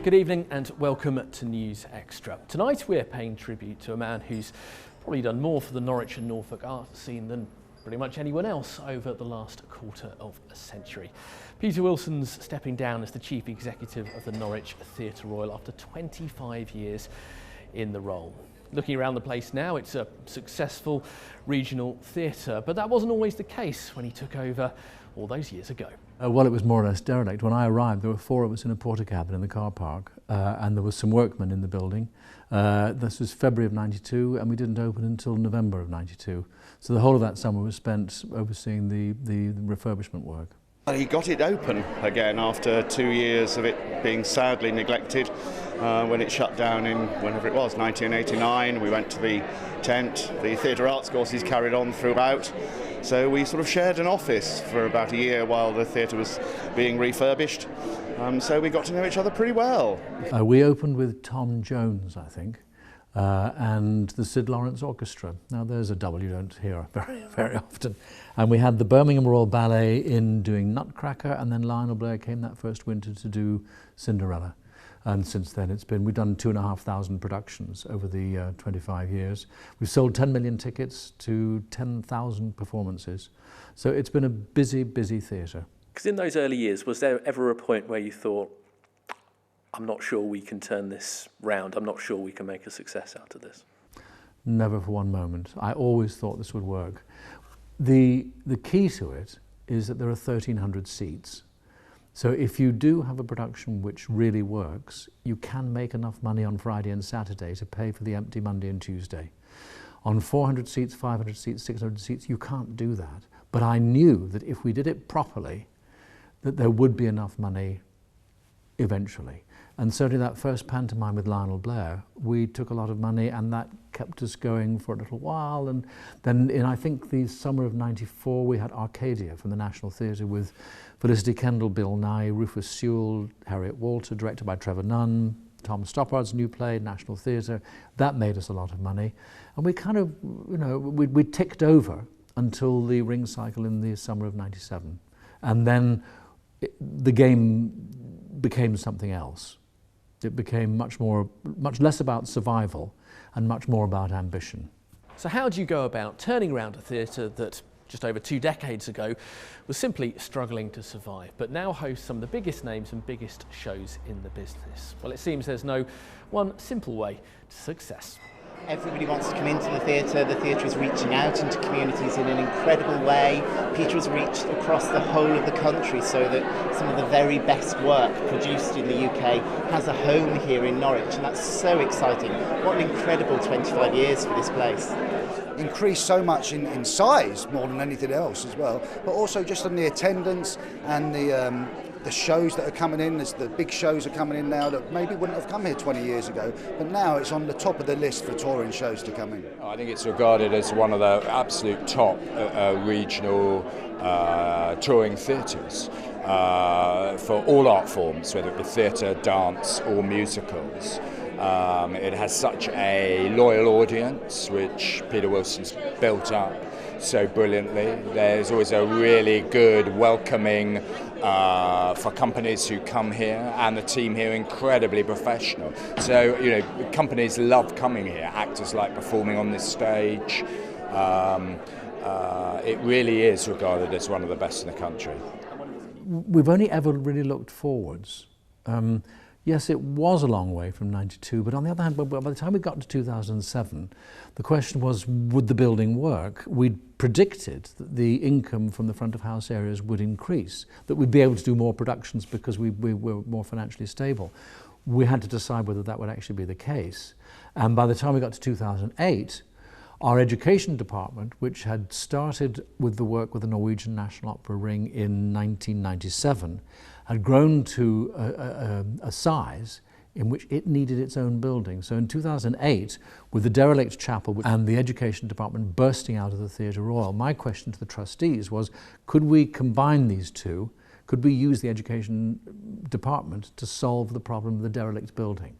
Good evening and welcome to News Extra. Tonight we're paying tribute to a man who's probably done more for the Norwich and Norfolk art scene than pretty much anyone else over the last quarter of a century. Peter Wilson's stepping down as the Chief Executive of the Norwich Theatre Royal after 25 years in the role. Looking around the place now, it's a successful regional theatre, but that wasn't always the case when he took over all those years ago. Well, it was more or less derelict. When I arrived, there were 4 of us in a porter cabin in the car park, and there was some workmen in the building. This was February of '92, and we didn't open until November of '92. So the whole of that summer was spent overseeing the refurbishment work. He got it open again after 2 years of it being sadly neglected. When it shut down in whenever it was, 1989, we went to the tent. The theatre arts courses carried on throughout. So we sort of shared an office for about a year while the theatre was being refurbished. So we got to know each other pretty well. We opened with Tom Jones, I think, and the Sid Lawrence Orchestra. Now there's a double you don't hear very often. And we had the Birmingham Royal Ballet in doing Nutcracker, and then Lionel Blair came that first winter to do Cinderella. And since then we've done 2,500 productions over the 25 years. We've sold 10 million tickets to 10,000 performances. So it's been a busy, busy theatre. Because in those early years, was there ever a point where you thought, I'm not sure we can turn this round, I'm not sure we can make a success out of this? Never for one moment. I always thought this would work. The key to it is that there are 1,300 seats. So if you do have a production which really works, you can make enough money on Friday and Saturday to pay for the empty Monday and Tuesday. On 400 seats, 500 seats, 600 seats, you can't do that. But I knew that if we did it properly, that there would be enough money eventually. And certainly that first pantomime with Lionel Blair, we took a lot of money, and that kept us going for a little while. And then in, I think, the summer of '94, we had Arcadia from the National Theatre with Felicity Kendall, Bill Nye, Rufus Sewell, Harriet Walter, directed by Trevor Nunn, Tom Stoppard's new play, National Theatre. That made us a lot of money. And we kind of, we ticked over until the Ring cycle in the summer of '97. And then the game became something else. It became much less about survival and much more about ambition. So how do you go about turning around a theatre that just over 2 decades ago was simply struggling to survive, but now hosts some of the biggest names and biggest shows in the business? Well, it seems there's no one simple way to success. Everybody wants to come into the theatre is reaching out into communities in an incredible way. Peter has reached across the whole of the country so that some of the very best work produced in the UK has a home here in Norwich, and that's so exciting. What an incredible 25 years for this place. Increased so much in size more than anything else as well, but also just on the attendance and the shows that are coming in. There's the big shows are coming in now that maybe wouldn't have come here 20 years ago, but now it's on the top of the list for touring shows to come in. I think it's regarded as one of the absolute top regional touring theatres for all art forms, whether it be theatre, dance or musicals. It has such a loyal audience, which Peter Wilson's built up so brilliantly. There's always a really good welcoming for companies who come here, and the team here incredibly professional. So, companies love coming here. Actors like performing on this stage. It really is regarded as one of the best in the country. We've only ever really looked forwards. Yes, it was a long way from '92, but on the other hand, by the time we got to 2007, the question was, would the building work? We'd predicted that the income from the front of house areas would increase, that we'd be able to do more productions because we were more financially stable. We had to decide whether that would actually be the case. And by the time we got to 2008, our education department, which had started with the work with the Norwegian National Opera Ring in 1997, had grown to a size in which it needed its own building. So in 2008, with the derelict chapel and the education department bursting out of the Theatre Royal, my question to the trustees was, could we combine these two? Could we use the education department to solve the problem of the derelict building?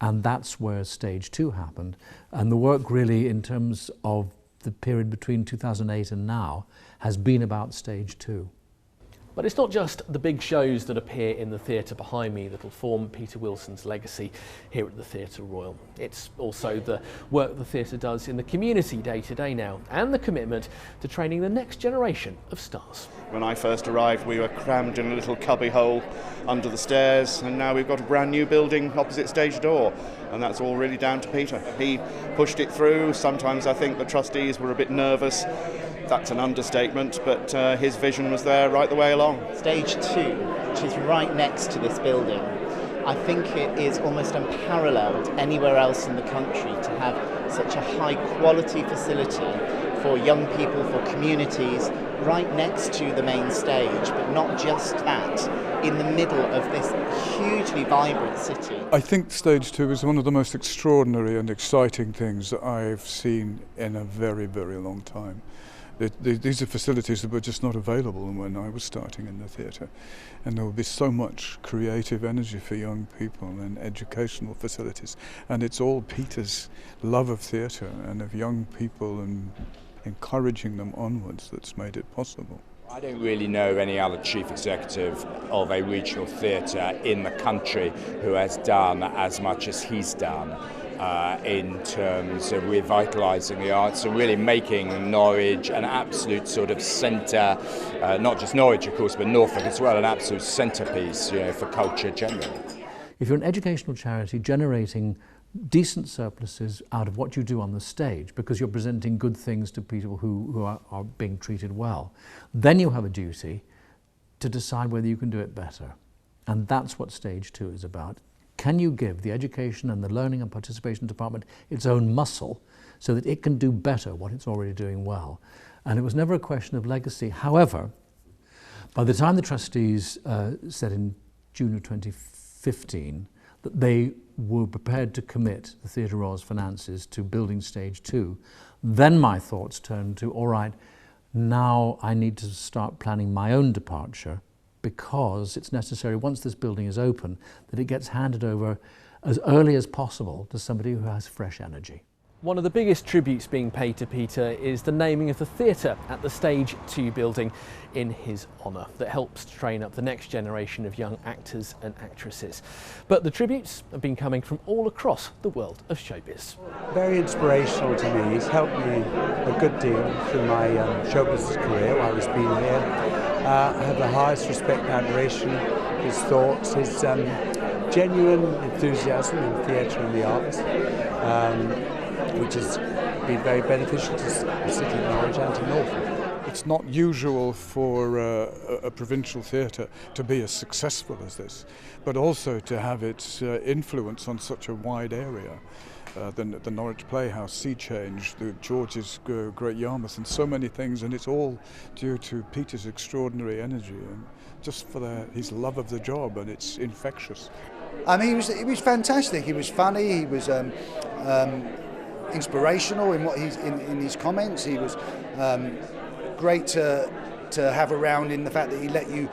And that's where stage 2 happened. And the work really, in terms of the period between 2008 and now, has been about stage 2. But it's not just the big shows that appear in the theatre behind me that will form Peter Wilson's legacy here at the Theatre Royal. It's also the work the theatre does in the community day to day now, and the commitment to training the next generation of stars. When I first arrived, we were crammed in a little cubby hole under the stairs, and now we've got a brand new building opposite stage door, and that's all really down to Peter. He pushed it through. Sometimes I think the trustees were a bit nervous. That's an understatement, but his vision was there right the way along. Stage 2, which is right next to this building, I think it is almost unparalleled anywhere else in the country to have such a high quality facility for young people, for communities, right next to the main stage, but not just that, in the middle of this hugely vibrant city. I think Stage 2 is one of the most extraordinary and exciting things that I've seen in a very, very long time. These are facilities that were just not available when I was starting in the theatre, and there will be so much creative energy for young people and educational facilities, and it's all Peter's love of theatre and of young people and encouraging them onwards that's made it possible. I don't really know any other chief executive of a regional theatre in the country who has done as much as he's done in terms of revitalising the arts and really making Norwich an absolute sort of centre, not just Norwich of course, but Norfolk as well, an absolute centrepiece, for culture generally. If you're an educational charity generating decent surpluses out of what you do on the stage because you're presenting good things to people who are being treated well, then you have a duty to decide whether you can do it better. And that's what Stage 2 is about. Can you give the education and the learning and participation department its own muscle so that it can do better what it's already doing well? And it was never a question of legacy. However, by the time the trustees said in June of 2015 that they were prepared to commit the Theatre Royal's finances to building Stage 2, then my thoughts turned to, all right, now I need to start planning my own departure, because it's necessary, once this building is open, that it gets handed over as early as possible to somebody who has fresh energy. One of the biggest tributes being paid to Peter is the naming of the theatre at the Stage 2 building in his honour, that helps train up the next generation of young actors and actresses. But the tributes have been coming from all across the world of showbiz. Very inspirational to me. He's helped me a good deal through my show business career while he's been here. I have the highest respect and admiration for his thoughts, his genuine enthusiasm in theatre and the arts, which has been very beneficial to the city of Norwich and to Norfolk. It's not usual for a provincial theatre to be as successful as this, but also to have its influence on such a wide area. The Norwich Playhouse, Sea Change, the George's Great Yarmouth, and so many things, and it's all due to Peter's extraordinary energy and just for his love of the job, and it's infectious. I mean, he was fantastic. He was funny. He was inspirational in what in his comments. He was great to have around in the fact that he let you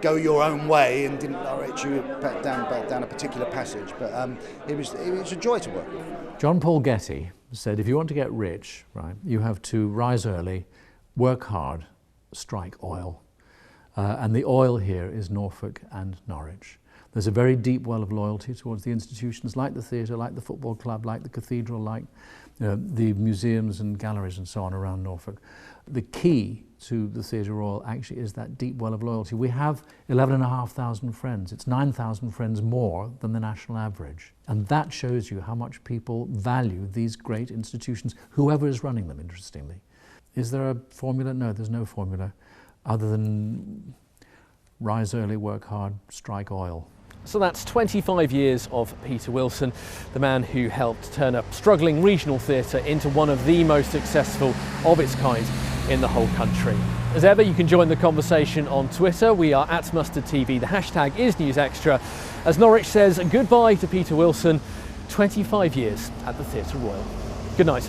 go your own way and didn't direct you back down a particular passage. But it was a joy to work with. John Paul Getty said, if you want to get rich, right, you have to rise early, work hard, strike oil. And the oil here is Norfolk and Norwich. There's a very deep well of loyalty towards the institutions like the theatre, like the football club, like the cathedral, like the museums and galleries and so on around Norfolk. The key to the Theatre Royal actually is that deep well of loyalty. We have 11,500 friends. It's 9,000 friends more than the national average. And that shows you how much people value these great institutions, whoever is running them, interestingly. Is there a formula? No, there's no formula other than rise early, work hard, strike oil. So that's 25 years of Peter Wilson, the man who helped turn a struggling regional theatre into one of the most successful of its kind in the whole country. As ever, you can join the conversation on Twitter. We are @MustardTV. The hashtag is NewsExtra. As Norwich says goodbye to Peter Wilson, 25 years at the Theatre Royal. Good night.